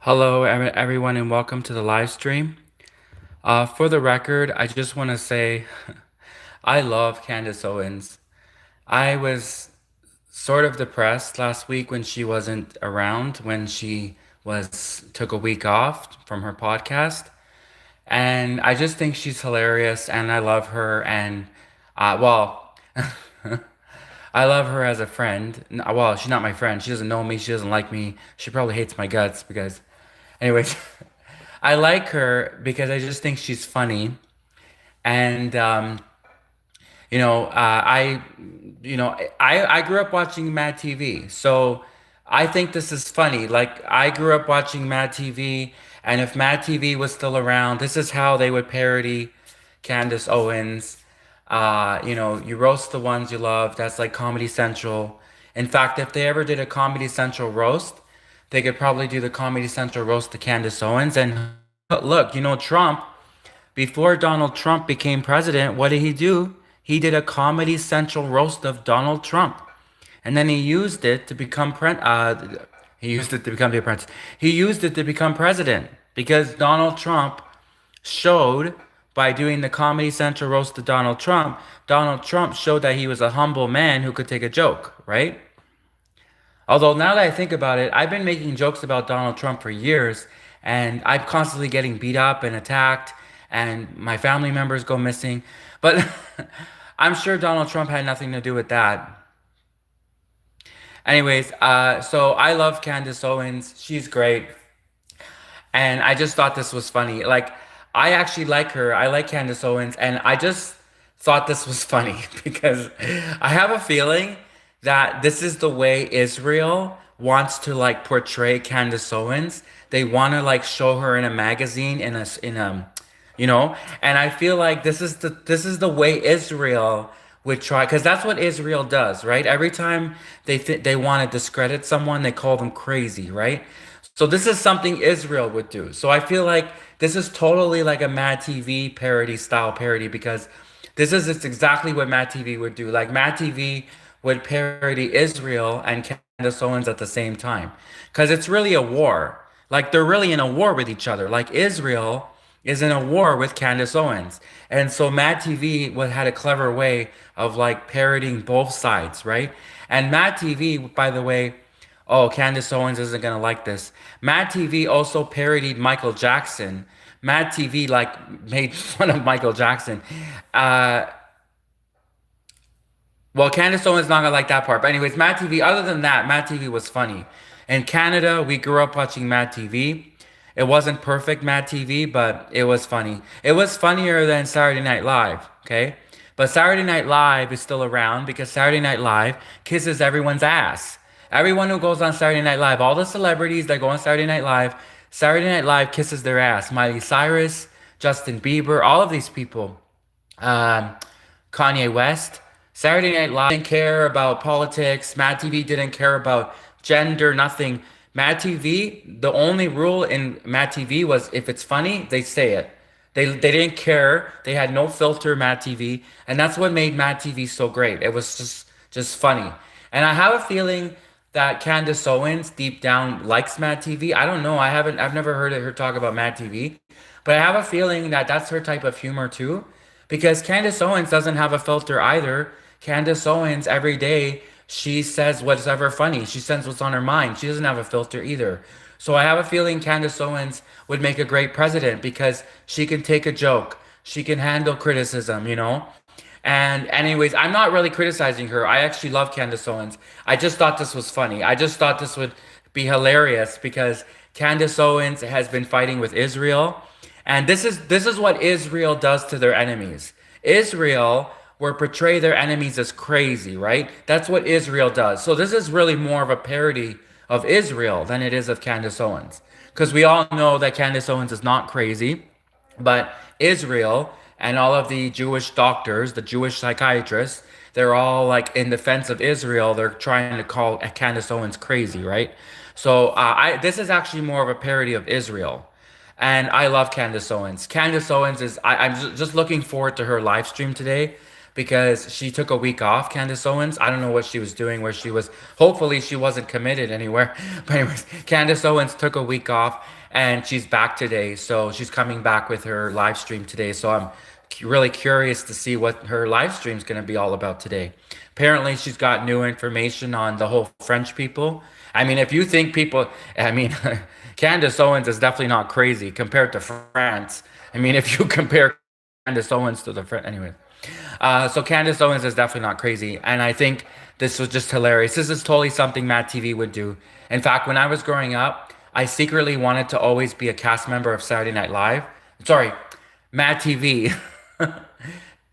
Hello, everyone, and welcome to the live stream. For the record, I just want to say I love Candace Owens. I was sort of depressed last week when she wasn't around, when she was took a week off from her podcast, and I just think she's hilarious, and I love her. And well, I love her as a friend. Well, she's not my friend. She doesn't know me. She doesn't like me. She probably hates my guts because, anyways. I like her because I just think she's funny, and I grew up watching Mad TV, so I think this is funny. Like I grew up watching Mad TV, and if Mad TV was still around, this is how they would parody Candace Owens. You roast the ones you love. That's like Comedy Central. In fact, if they ever did a Comedy Central roast, they could probably do the Comedy Central roast to Candace Owens. And look, Trump, before Donald Trump became president, what did he do? He did a Comedy Central roast of Donald Trump. And then he used it to become he used it to become the apprentice. He used it to become president because Donald Trump showed by doing the Comedy Central roast of Donald Trump showed that he was a humble man who could take a joke, right? Although now that I think about it, I've been making jokes about Donald Trump for years, and I'm constantly getting beat up and attacked, and my family members go missing. But I'm sure Donald Trump had nothing to do with that. Anyways, so I love Candace Owens. She's great. And I just thought this was funny. Like, I actually like her. I like Candace Owens, and I just thought this was funny because I have a feeling that this is the way Israel wants to like portray Candace Owens. They want to like show her in a magazine and I feel like this is the way Israel would try because that's what Israel does, right? Every time they want to discredit someone, they call them crazy, right? So this is something Israel would do. So I feel like this is totally like a Mad TV parody style parody because this is it's exactly what Mad TV would do. Like Mad TV would parody Israel and Candace Owens at the same time because it's really a war. Like they're really in a war with each other. Like Israel is in a war with Candace Owens. And so Mad TV had a clever way of like parodying both sides, right? And Mad TV, by the way, oh, Candace Owens isn't gonna like this. Mad TV also parodied Michael Jackson. Mad TV like made fun of Michael Jackson. Uh, well, Candace Owens not gonna like that part. But anyways, Mad TV. Other than that, Mad TV was funny. In Canada, we grew up watching Mad TV. It wasn't perfect Mad TV, but it was funny. It was funnier than Saturday Night Live. Okay, but Saturday Night Live is still around because Saturday Night Live kisses everyone's ass. Everyone who goes on Saturday Night Live, all the celebrities that go on Saturday Night Live kisses their ass. Miley Cyrus, Justin Bieber, all of these people. Um, Kanye West. Saturday Night Live didn't care about politics. Mad TV didn't care about gender, nothing. Mad TV, the only rule in Mad TV was if it's funny, they say it. They didn't care. They had no filter, Mad TV, and that's what made Mad TV so great. It was just funny. And I have a feeling that Candace Owens deep down likes Mad TV. I don't know. I've never heard her talk about Mad TV, but I have a feeling that that's her type of humor too, because Candace Owens doesn't have a filter either. Candace Owens every day she says what's ever funny. She says what's on her mind. She doesn't have a filter either. So I have a feeling Candace Owens would make a great president because she can take a joke. She can handle criticism. And anyways, I'm not really criticizing her. I actually love Candace Owens. I just thought this was funny. I just thought this would be hilarious because Candace Owens has been fighting with Israel, and this is what Israel does to their enemies. Israel will portray their enemies as crazy, right? That's what Israel does. So this is really more of a parody of Israel than it is of Candace Owens. Because we all know that Candace Owens is not crazy, but Israel and all of the Jewish doctors, the Jewish psychiatrists, they're all like in defense of Israel. They're trying to call Candace Owens crazy, right? So this is actually more of a parody of Israel. And I love Candace Owens. Candace Owens is, I'm just looking forward to her live stream today because she took a week off, Candace Owens. I don't know what she was doing, where she was. Hopefully, she wasn't committed anywhere. But anyways, Candace Owens took a week off, and she's back today. So she's coming back with her live stream today. So I'm really curious to see what her live stream is going to be all about today. Apparently, she's got new information on the whole French people. I mean, if you think people, I mean, Candace Owens is definitely not crazy compared to France. I mean, if you compare Candace Owens to the French, anyway. So Candace Owens is definitely not crazy, and I think this was just hilarious. This is totally something Matt TV would do. In fact, when I was growing up, I secretly wanted to always be a cast member of Saturday Night Live. Sorry, Mad TV.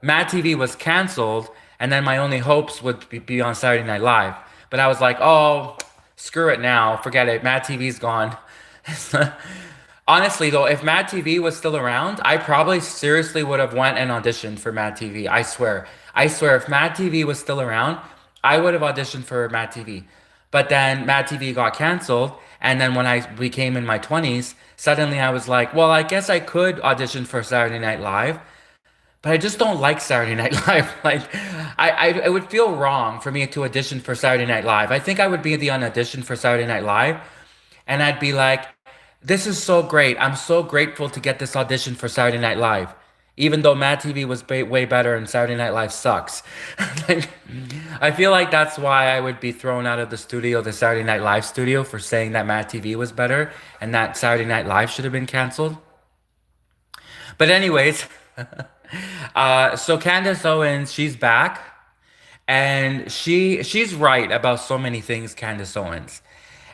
Mad TV was canceled, and then my only hopes would be on Saturday Night Live. But I was like, oh, screw it now, forget it. Mad TV's gone. Honestly, though, if Mad TV was still around, I probably seriously would have went and auditioned for Mad TV. I swear. I swear, if Mad TV was still around, I would have auditioned for Mad TV. But then Mad TV got canceled, and then when I became in my 20s, suddenly I was like, well, I guess I could audition for Saturday Night Live, but I just don't like Saturday Night Live. Like, it would feel wrong for me to audition for Saturday Night Live. I think I would be the on audition for Saturday Night Live, and I'd be like, this is so great. I'm so grateful to get this audition for Saturday Night Live, even though Mad TV was way better and Saturday Night Live sucks. Like, I feel like that's why I would be thrown out of the studio, the Saturday Night Live studio, for saying that Mad TV was better and that Saturday Night Live should have been canceled. But anyways, so Candace Owens, she's back, and she's right about so many things, Candace Owens.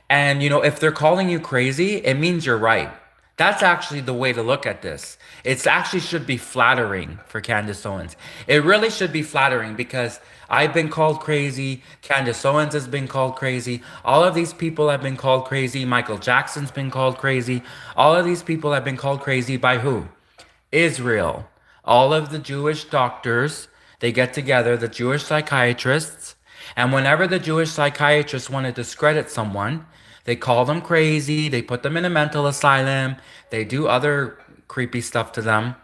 And if they're calling you crazy, it means you're right. That's actually the way to look at this. It's actually should be flattering for Candace Owens. It really should be flattering because I've been called crazy. Candace Owens has been called crazy. All of these people have been called crazy. Michael Jackson's been called crazy. All of these people have been called crazy by who? Israel. All of the Jewish doctors, they get together, the Jewish psychiatrists, and whenever the Jewish psychiatrists want to discredit someone, they call them crazy, they put them in a mental asylum, they do other creepy stuff to them.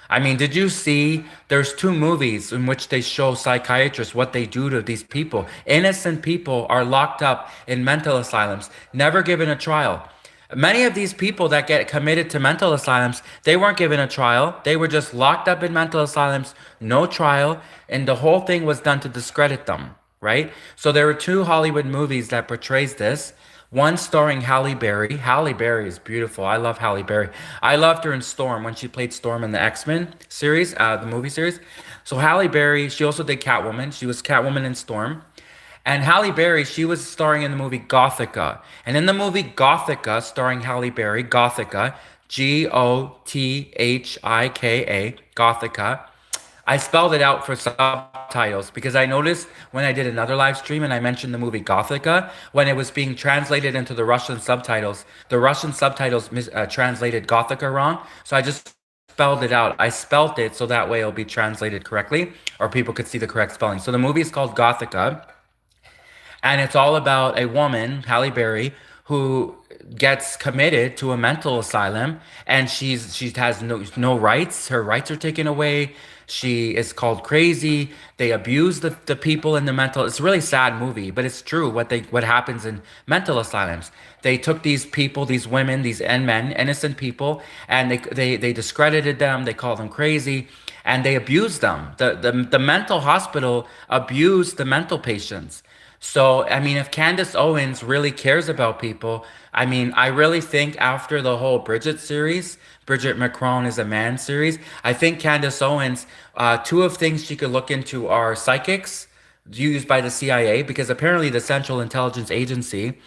I mean, did you see there's two movies in which they show psychiatrists what they do to these people? Innocent people are locked up in mental asylums, never given a trial. Many of these people that get committed to mental asylums, they weren't given a trial. They were just locked up in mental asylums, no trial, and the whole thing was done to discredit them, right? So there were two Hollywood movies that portrays this. One starring Halle Berry. Halle Berry is beautiful. I love Halle Berry. I loved her in Storm when she played Storm in the X-Men series, the movie series. So Halle Berry, she also did Catwoman. She was Catwoman in Storm. And Halle Berry, she was starring in the movie Gothica. And in the movie Gothica, starring Halle Berry, Gothica, Gothika, Gothica, I spelled it out for subtitles because I noticed when I did another live stream and I mentioned the movie Gothica, when it was being translated into the Russian subtitles translated Gothica wrong. So I just spelled it out. I spelled it so that way it'll be translated correctly or people could see the correct spelling. So the movie is called Gothica. And it's all about a woman, Halle Berry, who gets committed to a mental asylum, and she has no rights. Her rights are taken away. She is called crazy. They abuse the people in the mental. It's a really sad movie, but it's true what happens in mental asylums. They took these people, these women, these men, innocent people, and they discredited them. They called them crazy, and they abused them. The mental hospital abused the mental patients. So, I mean, if Candace Owens really cares about people, I mean, I really think after the whole Bridget series, Bridget Macron is a man series, I think Candace Owens, two of things she could look into are psychics used by the CIA, because apparently the Central Intelligence Agency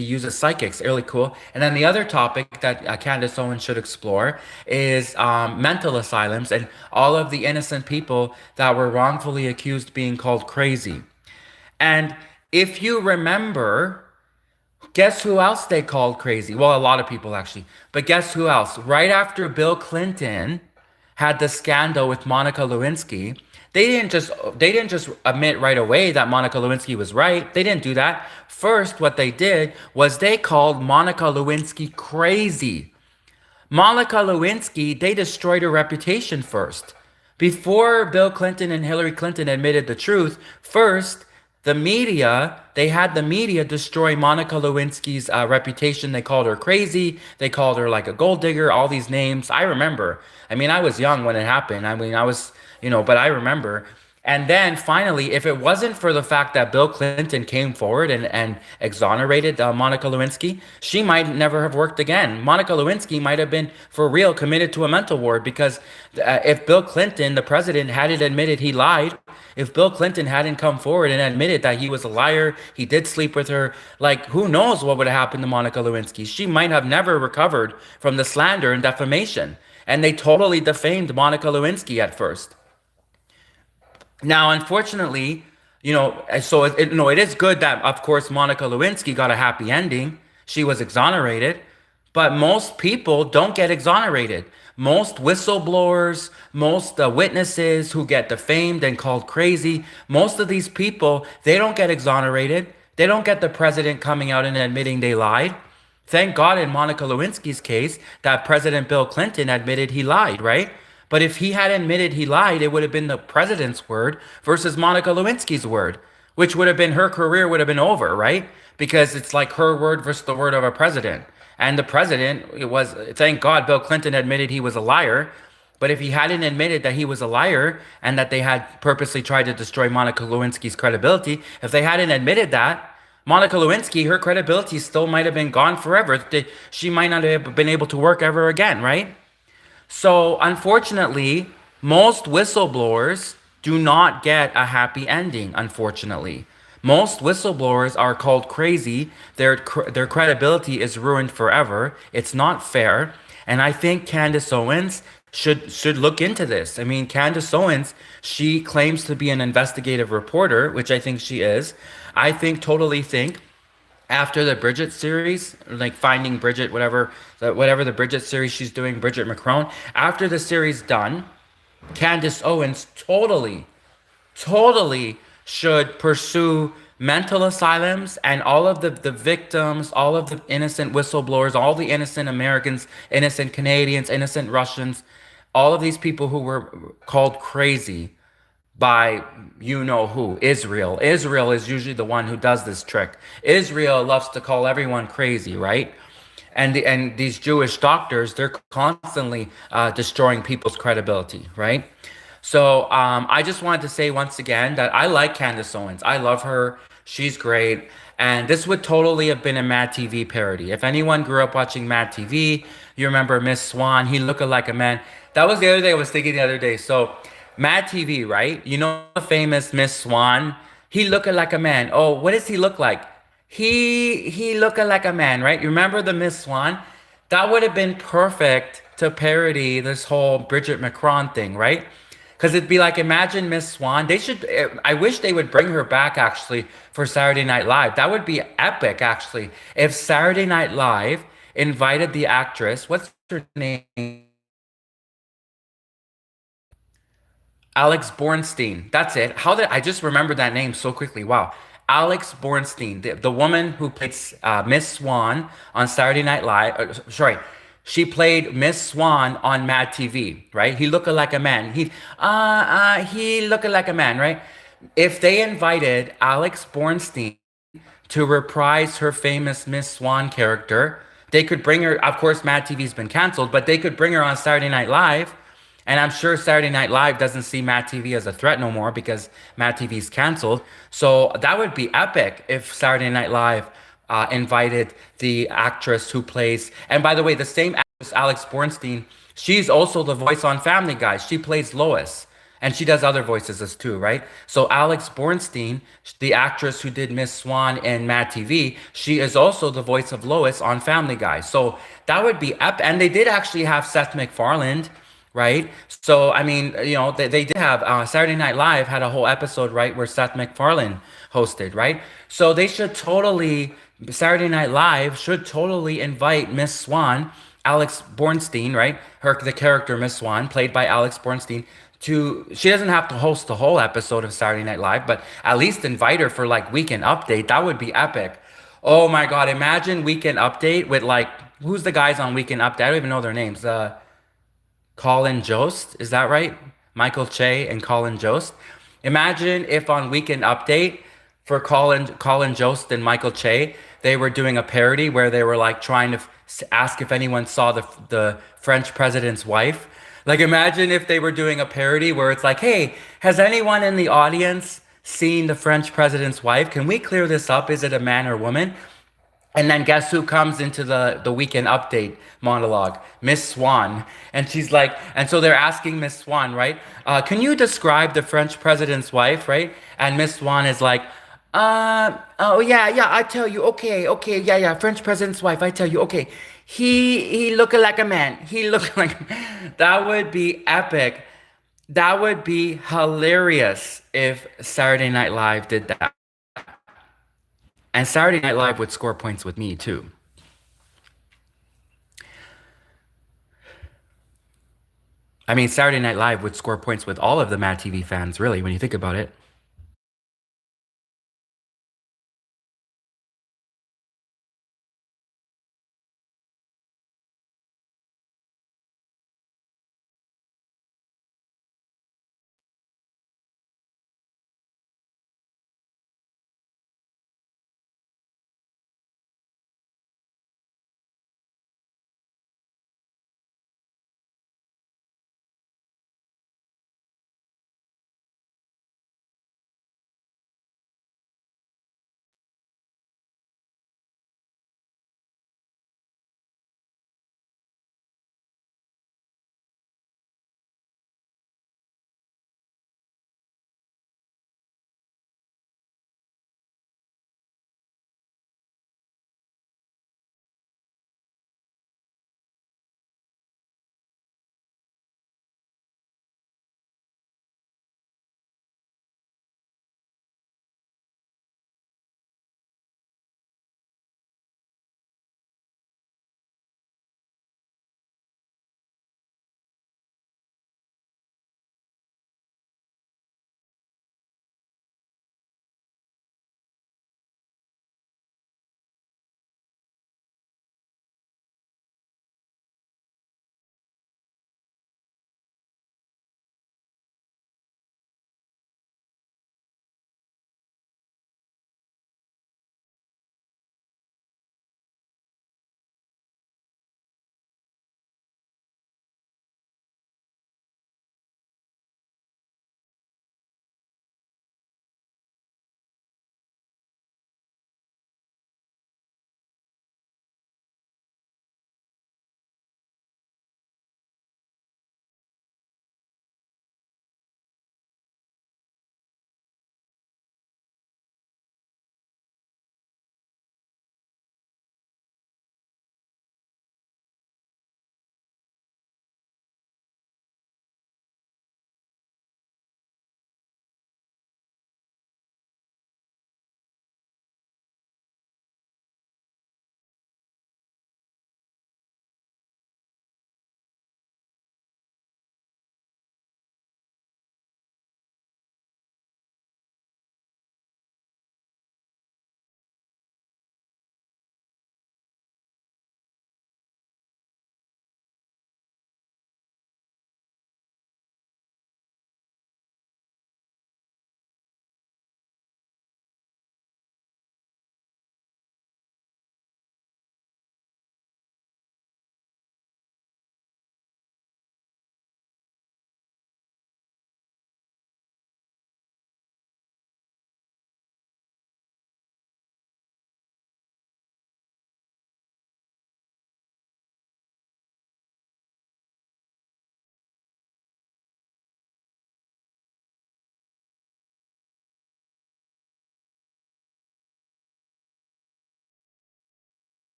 uses psychics, really cool. And then the other topic that Candace Owens should explore is mental asylums and all of the innocent people that were wrongfully accused being called crazy. And if you remember, guess who else they called crazy? Well, a lot of people actually. But guess who else? Right after Bill Clinton had the scandal with Monica Lewinsky, they didn't just admit right away that Monica Lewinsky was right. They didn't do that. First, what they did was they called Monica Lewinsky crazy. Monica Lewinsky, they destroyed her reputation first. Before Bill Clinton and Hillary Clinton admitted the truth, first, they had the media destroy Monica Lewinsky's reputation. They called her crazy. They called her like a gold digger, all these names. I remember. I mean, I was young when it happened. I mean, I was, but I remember. And then finally, if it wasn't for the fact that Bill Clinton came forward and exonerated Monica Lewinsky, she might never have worked again. Monica Lewinsky might have been for real committed to a mental ward because if Bill Clinton, the president, hadn't admitted he lied, if Bill Clinton hadn't come forward and admitted that he was a liar, he did sleep with her, like who knows what would have happened to Monica Lewinsky? She might have never recovered from the slander and defamation. And they totally defamed Monica Lewinsky at first. Now, unfortunately, it is good that, of course, Monica Lewinsky got a happy ending. She was exonerated, but most people don't get exonerated. Most whistleblowers, most witnesses who get defamed and called crazy, most of these people, they don't get exonerated. They don't get the president coming out and admitting they lied. Thank God in Monica Lewinsky's case that President Bill Clinton admitted he lied, right? But if he had admitted he lied, it would have been the president's word versus Monica Lewinsky's word, which would have been her career would have been over, right? Because it's like her word versus the word of a president. And the president, it was, thank God Bill Clinton admitted he was a liar. But if he hadn't admitted that he was a liar and that they had purposely tried to destroy Monica Lewinsky's credibility, if they hadn't admitted that, Monica Lewinsky, her credibility still might have been gone forever. She might not have been able to work ever again, right? So, unfortunately, most whistleblowers do not get a happy ending, unfortunately. Most whistleblowers are called crazy. Their credibility is ruined forever. It's not fair. And I think Candace Owens should look into this. I mean, Candace Owens, she claims to be an investigative reporter, which I think she is. I totally think after the Bridget series, like Finding Bridget, whatever the Bridget series she's doing, Bridget McCrone, after the series done, Candace Owens totally should pursue mental asylums and all of the victims, all of the innocent whistleblowers, all the innocent Americans, innocent Canadians, innocent Russians, all of these people who were called crazy by you know who, Israel. Israel is usually the one who does this trick. Israel loves to call everyone crazy, right? And these Jewish doctors, they're constantly destroying people's credibility, right? So I just wanted to say once again that I like Candace Owens. I love her. She's great. And this would totally have been a Mad TV parody. If anyone grew up watching Mad TV, you remember Miss Swan. He looked like a man. That was the other day. I was thinking the other day. So Mad TV, right? You know the famous Miss Swan? He looked like a man. Oh, what does he look like? He looked like a man, right? You remember the Miss Swan? That would have been perfect to parody this whole Bridget McCron thing, right? Because it'd be like, imagine Miss Swan. I wish they would bring her back actually for Saturday Night Live. That would be epic actually. If Saturday Night Live invited the actress, what's her name? Alex Bornstein. That's it. How did I just remember that name so quickly? Wow. Alex Bornstein, the woman who played Miss Swan on Saturday Night Live. Sorry, she played Miss Swan on Mad TV, right? He looked like a man. He looked like a man, right? If they invited Alex Bornstein to reprise her famous Miss Swan character, they could bring her. Of course, Mad TV's been canceled, but they could bring her on Saturday Night Live. And I'm sure Saturday Night Live doesn't see Mad TV as a threat no more because Mad TV's canceled. So that would be epic if Saturday Night Live invited the actress who plays. And by the way, the same actress, Alex Bornstein, she's also the voice on Family Guy. She plays Lois. And she does other voices as too, right? So Alex Bornstein, the actress who did Miss Swan in Mad TV, she is also the voice of Lois on Family Guy. So that would be epic. And they did actually have Seth MacFarlane, right? So, I mean, they did have Saturday Night Live had a whole episode, right, where Seth MacFarlane hosted, right? So Saturday Night Live should totally invite Miss Swan, Alex Bornstein, right? The character Miss Swan, played by Alex Bornstein, she doesn't have to host the whole episode of Saturday Night Live, but at least invite her for like Weekend Update. That would be epic. Oh my God, imagine Weekend Update with like, who's the guys on Weekend Update? I don't even know their names. Colin Jost, is that right? Michael Che and Colin Jost. Imagine if on Weekend Update for Colin Jost and Michael Che, they were doing a parody where they were like trying to ask if anyone saw the French president's wife. Like imagine if they were doing a parody where it's like, "Hey, has anyone in the audience seen the French president's wife? Can we clear this up? Is it a man or woman?" And then guess who comes into the Weekend Update monologue? Miss Swan. And she's like, and so they're asking Miss Swan, right? Can you describe the French president's wife, right? And Miss Swan is like, oh yeah, yeah, I tell you, okay, okay, yeah, yeah, French president's wife, I tell you, okay. He looked like a man. He looked like that would be epic. That would be hilarious if Saturday Night Live did that. And Saturday Night Live would score points with me too. I mean, Saturday Night Live would score points with all of the Mad TV fans, really, when you think about it.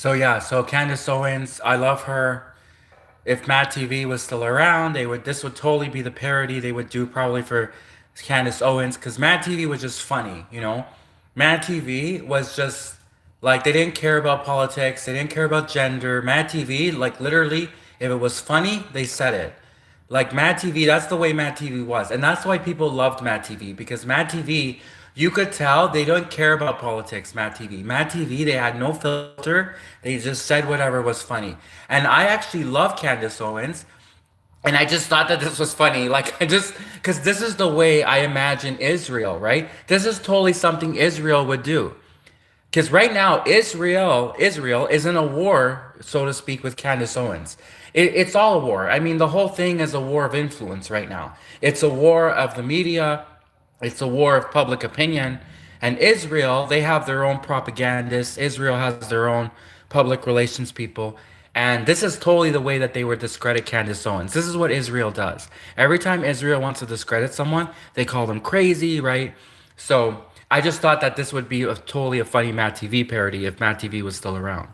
So yeah, so Candace Owens, I love her. If Mad TV was still around, they would this would totally be the parody they would do probably for Candace Owens because Mad TV was just funny, you know. Mad TV was just like they didn't care about politics, they didn't care about gender. Mad TV, like literally, if it was funny, they said it. Like Mad TV, that's the way Mad TV was. And that's why people loved Mad TV because Mad TV, you could tell they don't care about politics, Mad TV. Mad TV, they had no filter. They just said whatever was funny. And I actually love Candace Owens. And I just thought that this was funny. Like, because this is the way I imagine Israel, right? This is totally something Israel would do. Because right now, Israel is in a war, so to speak, with Candace Owens. It's all a war. I mean, the whole thing is a war of influence right now. It's a war of the media. It's a war of public opinion. And Israel, they have their own propagandists. Israel has their own public relations people. And this is totally the way that they would discredit Candace Owens. This is what Israel does. Every time Israel wants to discredit someone, they call them crazy, right? So I just thought that this would be totally a funny Matt TV parody if Matt TV was still around.